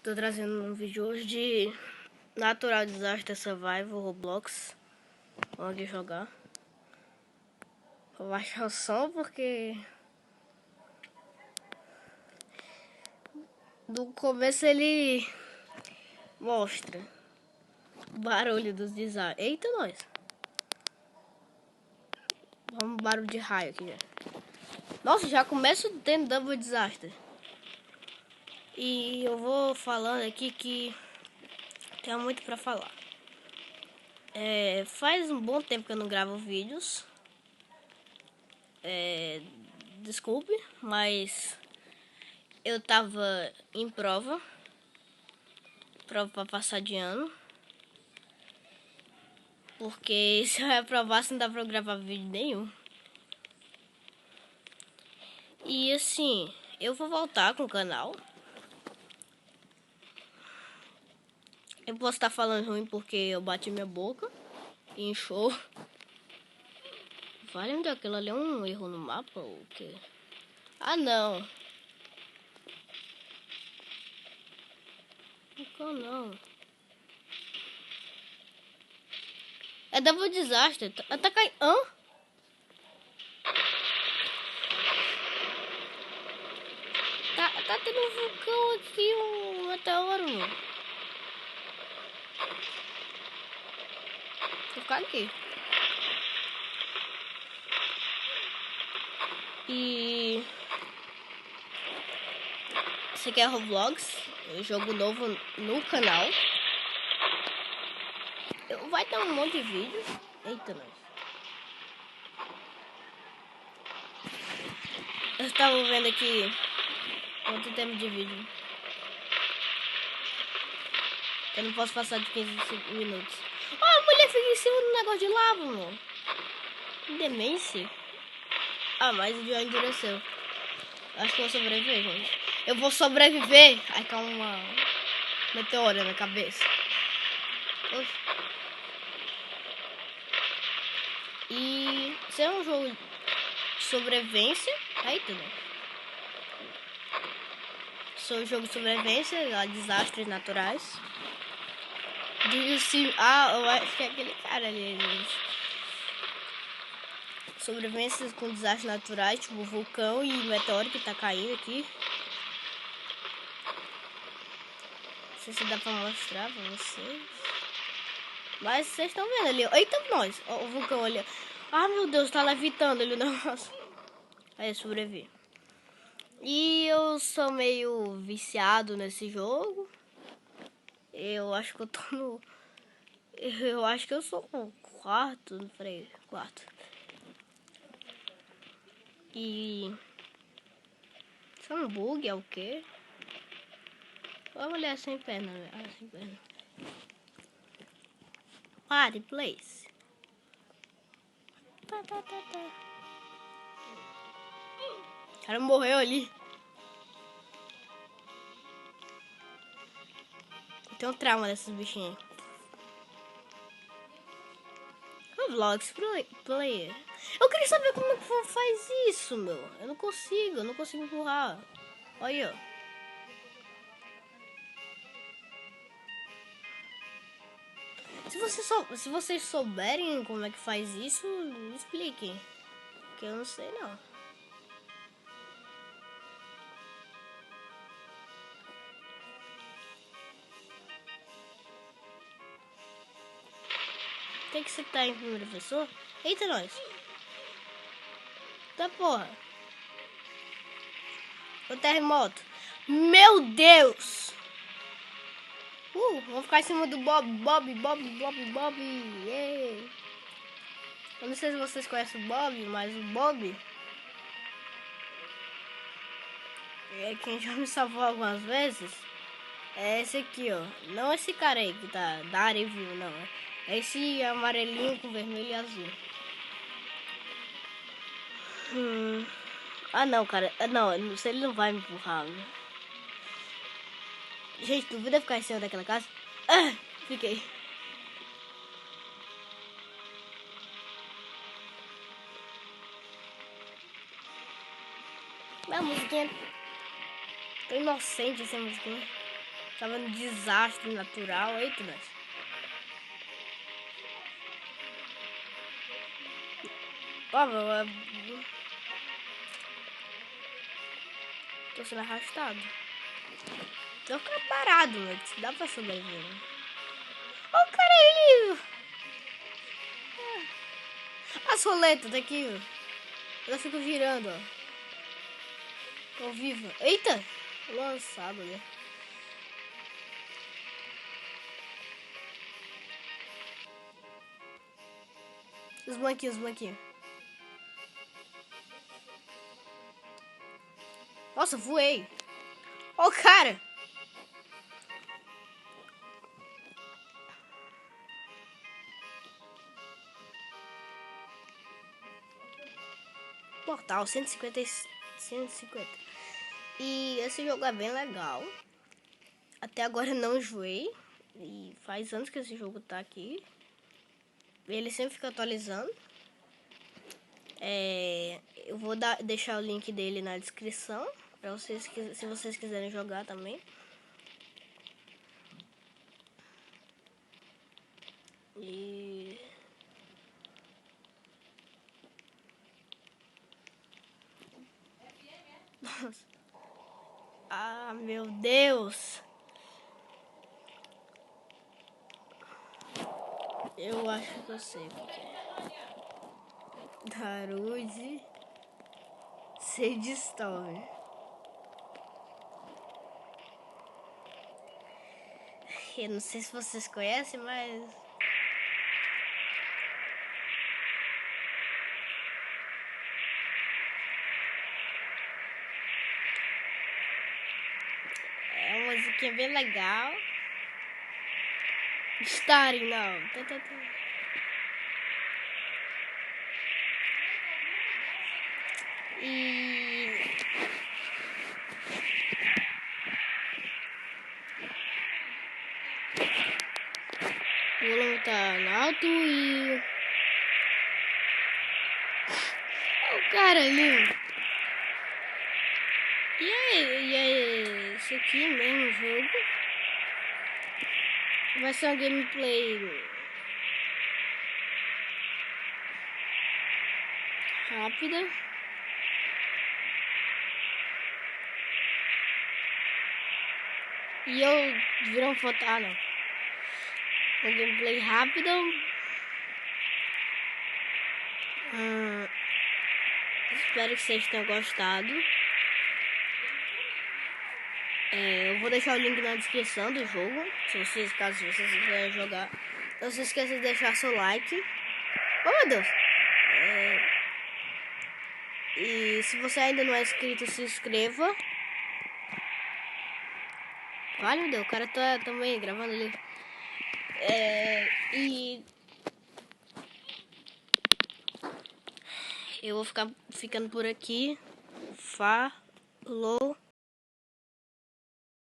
Tô trazendo um vídeo hoje de Natural Disaster Survival Roblox. Vamos aqui jogar. Vou baixar o som porque do começo ele mostra o barulho dos desastres. Eita, nós! Vamos barulho de raio aqui já. Nossa, já começa tendo double disaster. E eu vou falando aqui que tenho muito pra falar. Faz um bom tempo que eu não gravo vídeos. Desculpe, mas eu tava em prova pra passar de ano. Porque se eu reprovasse não dá pra eu gravar vídeo nenhum. E assim, eu vou voltar com o canal. Eu posso estar falando ruim porque eu bati minha boca e inchou. Vale, onde aquilo ali é um erro no mapa ou o quê? Ah, não. Não. É double disaster. Tá caindo. Hã? Tá tendo um vulcão aqui, um meteoro. Vou ficar aqui. E esse aqui é Roblox, um jogo novo no canal. Vai ter um monte de vídeo. Eita, nós. Eu estava vendo aqui quanto tempo de vídeo. Eu não posso passar de 15 minutos. A mulher fica em cima do negócio de lava, mano. Demência. Mas o João endureceu. Acho que eu vou sobreviver, gente. Eu vou sobreviver. Aí cai uma meteora na cabeça. Oxi. E se é um jogo de sobrevivência. Eita, né? Sou um jogo de sobrevivência, desastres naturais. Eu acho que é aquele cara ali. Sobrevivências com desastres naturais, tipo vulcão e meteoro que tá caindo aqui. Não sei se dá pra mostrar pra vocês. Mas vocês estão vendo ali. Eita, nós! O vulcão ali. Ah, meu Deus, tá levitando ali o negócio. Aí eu sobrevivi. E eu sou meio viciado nesse jogo. Eu acho que eu tô no... Eu acho que eu sou o quarto. Peraí, quarto. E... Isso é um bug, é o quê? Uma mulher sem perna, né? Sem perna. Party place. O cara morreu ali. Eu tenho um trauma dessas bichinhas. Vlogs player. Eu queria saber como é que faz isso, meu. Eu não consigo empurrar. Olha, ó. Se vocês souberem como é que faz isso, me expliquem. Porque eu não sei, não. Tem que citar em primeira pessoa. Eita, nós. Tá porra. O terremoto. Meu Deus. Vamos ficar em cima do Bob. Yeah. Eu não sei se vocês conhecem o Bob, mas o Bob é quem já me salvou algumas vezes. É esse aqui, ó. Não esse cara aí que tá da review, não. É esse amarelinho com vermelho e azul. Não, cara. Não, se ele não vai me empurrar, né? Gente, duvida ficar em cima daquela casa? Fiquei. A musiquinha. Tão inocente essa musiquinha. Tava no desastre natural. Eita, nós. Ó, tô sendo arrastado. Tô ficar parado, né? Dá pra sobreviver. Ó, o cara ali. As roletas daqui, ó. Ela fica girando, ó. Tô viva. Eita! Lançado, né? Os banquinhos, os banquinhos. Nossa, voei. Ó, o cara. Portal 150. E esse jogo é bem legal. Até agora não enjoei. E faz anos que esse jogo tá aqui. Ele sempre fica atualizando. Eu vou deixar o link dele na descrição. Pra vocês, se vocês quiserem jogar também. E... Nossa. Ah, meu Deus. Eu acho que eu sei o que é. Darude Sandstorm. Eu não sei se vocês conhecem, mas... é uma musiquinha bem legal. Starring, não. E... o volume tá alto e... olha o cara ali. E aí, isso aqui mesmo, jogo. Vai ser uma gameplay rápida. E eu virou um foto... ah, não. Uma gameplay rápida. Espero que vocês tenham gostado. Eu vou deixar o link na descrição do jogo. Caso vocês quiserem jogar. Não se esqueça de deixar seu like. Oh, meu Deus. E se você ainda não é inscrito, se inscreva. Olha, meu Deus, o cara tá também gravando ali. E eu vou ficando por aqui. Falou.